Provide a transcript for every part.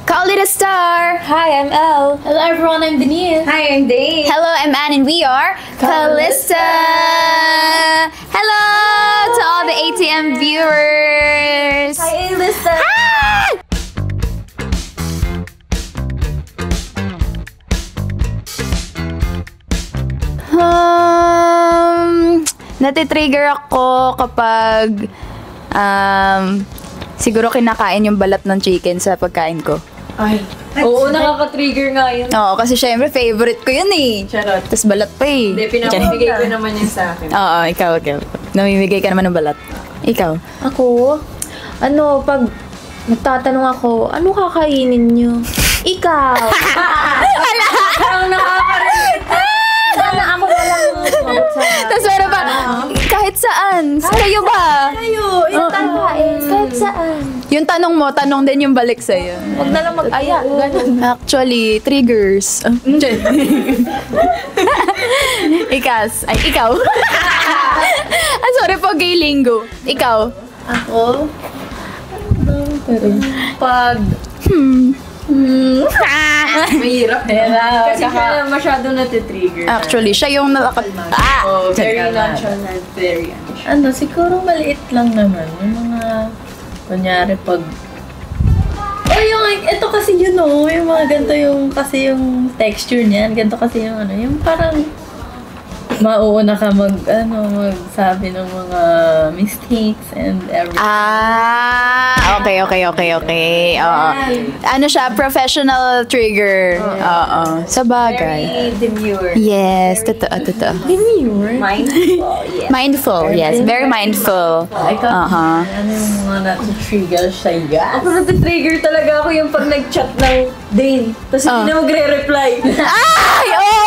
Call it a star! Hi, I'm Elle. Hello everyone, I'm Denise. Hi, I'm Dave. Hello, I'm Anne and we are Callista! Hello to all the ATM viewers! Hi, Alyssa. Hi! Natitrigger ako kapag siguro kinakain yung balat ng chicken sa pagkain ko. Ay. Oo, nakaka-trigger nga yun. Oo, kasi syempre favorite ko yun eh. Charot. Tapos balat pa eh. Hindi, pinapamigay ko naman yun sa akin. Oo, ikaw. Namimigay ka naman ng balat. Ikaw? Ako? Pag nagtatanong ako, ano kakainin nyo? Ikaw! Parang nakaka-relate. Sana ako na lang sumagot sa... Tapos meron pa, kahit saan? Kayo ba? Kayo, Kakain, kahit saan. Yung tanong mo, tanong din yung balik sa'yo. Huwag na lang mag-aya. Ganun. Actually, triggers. Ikaw. Sorry po, gay lingo. Ikaw. Ako? Pag... mahirap. Kasi siya masyado natitrigger. Actually, siya yung Oh, very nonchalant, very Siguro maliit lang naman. Yung mga, kunyari pag, ito kasi yun yung mga ganito kasi yung texture niyan, ganito kasi yung yung parang, mauuna ka magsabi ng mga mistakes and everything. Okay. Oo. Ano siya, professional trigger. Oo. Sa bagay. Very demure. Yes, totoo. Mindful, yes. Mindful, yes. Very mindful. Ano yung mga nati-trigger sa'yo? Ako natitrigger talaga ako yung pag nag-chat ng Dane, tapos hindi na magre-reply. Ay! Oo!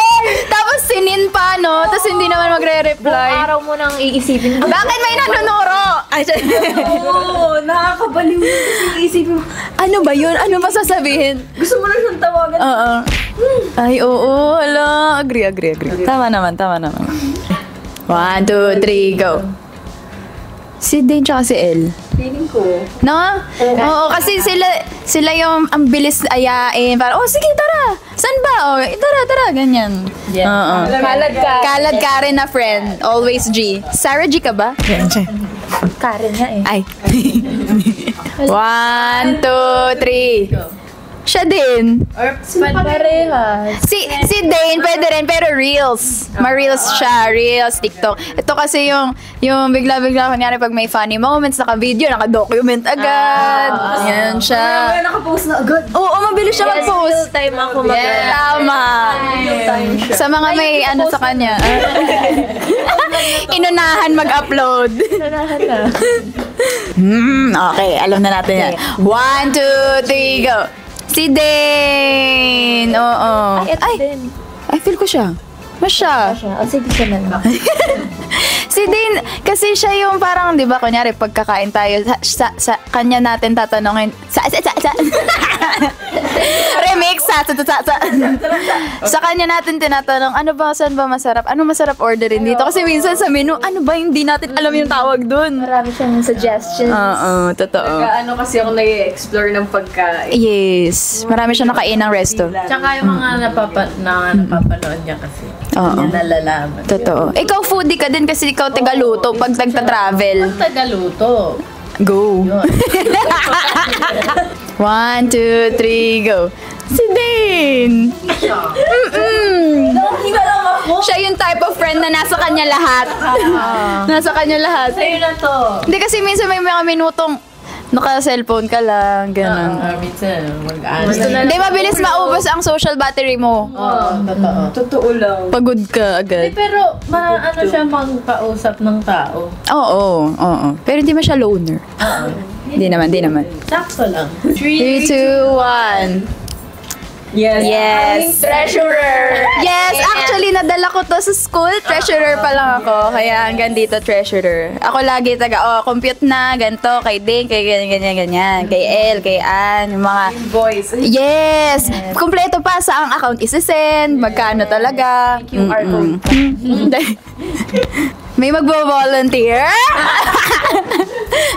Tapos sinin pa, no? Tapos hindi naman magre-reply. Araw mo nang iisipin. Bakit may nanunuro? Oo, nakakabaliw yun kasi iisipin mo, Ano ba yun? Ano ba sasabihin? gusto mo na siyang tawagan. Oo. Ay, oo. Hala. Agree. Tama naman. 1, 2, 3, go. Si Dane tsaka si Elle. Feeling ko. No? Oo, kasi sila yung ang bilis ayain. Parang, sige, tara. Saan ba? Tara, ganyan. Yeah. Oo. Kalad Karen na friend. Always G. Sarah G ka ba? Karen nga eh. Ay. 1, 2, 3. Siya din. Parehas. Si Dane, pwede rin, pero Reels. Ma-Reels siya. Reels, TikTok. Ito kasi yung bigla-bigla, kunyari pag may funny moments, naka-video, naka-document agad. Yan siya. Nakapost na agad. Oo, mabilis siya mag-post. Real time ako Tama. Sa mga may sa kanya. Inunahan mag-upload. Okay, alam na natin yan. 1, 2, 3, go. Si Dane! Oo. Ay, din. I feel ko siya. Masya. Sige siya na lang. Si Dane, kasi siya yung parang, di ba, kunyari, pagkakain tayo, sa kanya natin tatanungin, remix, sa kanya natin tinatanong, saan ba masarap? Ano masarap orderin dito? Kasi minsan sa menu, ano ba hindi natin alam yung tawag dun? Marami siyang suggestions. Oo, totoo. Kasi ako nag-explore ng pagkain. Yes, marami siya nakain ng resto. Tsaka yung mga napapanood niya kasi. Oo. Hindi nalalaman. Totoo. Ikaw foodie ka din kasi ikaw tagaluto pag nagta-travel. Ang tagaluto. Go. 1, 2, 3, go. Si Dane. Siya yung type of friend na nasa kanya lahat. Nasa kanya lahat. Sa'yo na to. Hindi kasi minsan may mga minutong naka-cellphone ka lang, ganun. Minsan, mag-ano. Hindi, mabilis maubos ang social battery mo. Totoo. Totoo lang. Pagod ka agad. Pero, siya magkausap ng tao. Oo. Pero hindi man siya loner. Hindi naman. Sakto lang. 3, 2, 1. Yes. Treasurer. Yes, actually nadala ko to sa school. Treasurer pa lang ako. Kaya hanggang dito treasurer. Ako lagi compute na ganito kay Dane, kay ganyan. Kay Elle, kay Ann, yung mga Boys. yes. Kumpleto pa sa ang account isi-send, magkano talaga. QR code. May magbo-volunteer.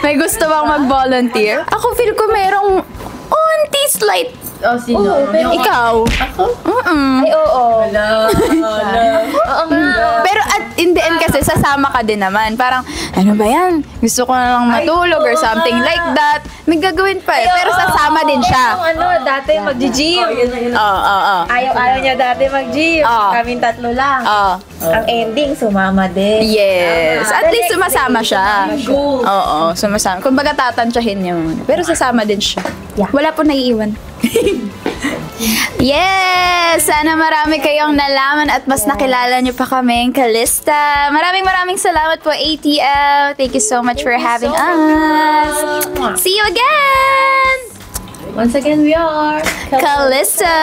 May gusto bang mag-volunteer? Ako feel ko merong onti slight. Oh, sino? Oo, pero- Ikaw? Ako? Ay, oo. Wala. Oo nga. Pero at in the end kasi sasama ka din naman. Parang, ano ba yan? Gusto ko na lang matulog or oo something nga. like that. May gagawin pa eh. Pero sasama din siya. Yung dati mag-gym. Oo. Ayaw niya dati mag-gym. Oo. Kaming tatlo lang. Oo. Ang ending, sumama din. Yes. At least sumasama siya. Go. Oo, sumasama. Kung baga tatansyahin yun. Pero sasama din siya. Yeah. Wala po naiiwan. Yes! Sana marami kayong nalaman at mas nakilala niyo pa kaming Kalista. Maraming salamat po, ATL. Thank you so much for having us. See you again! Once again, we are Kalista!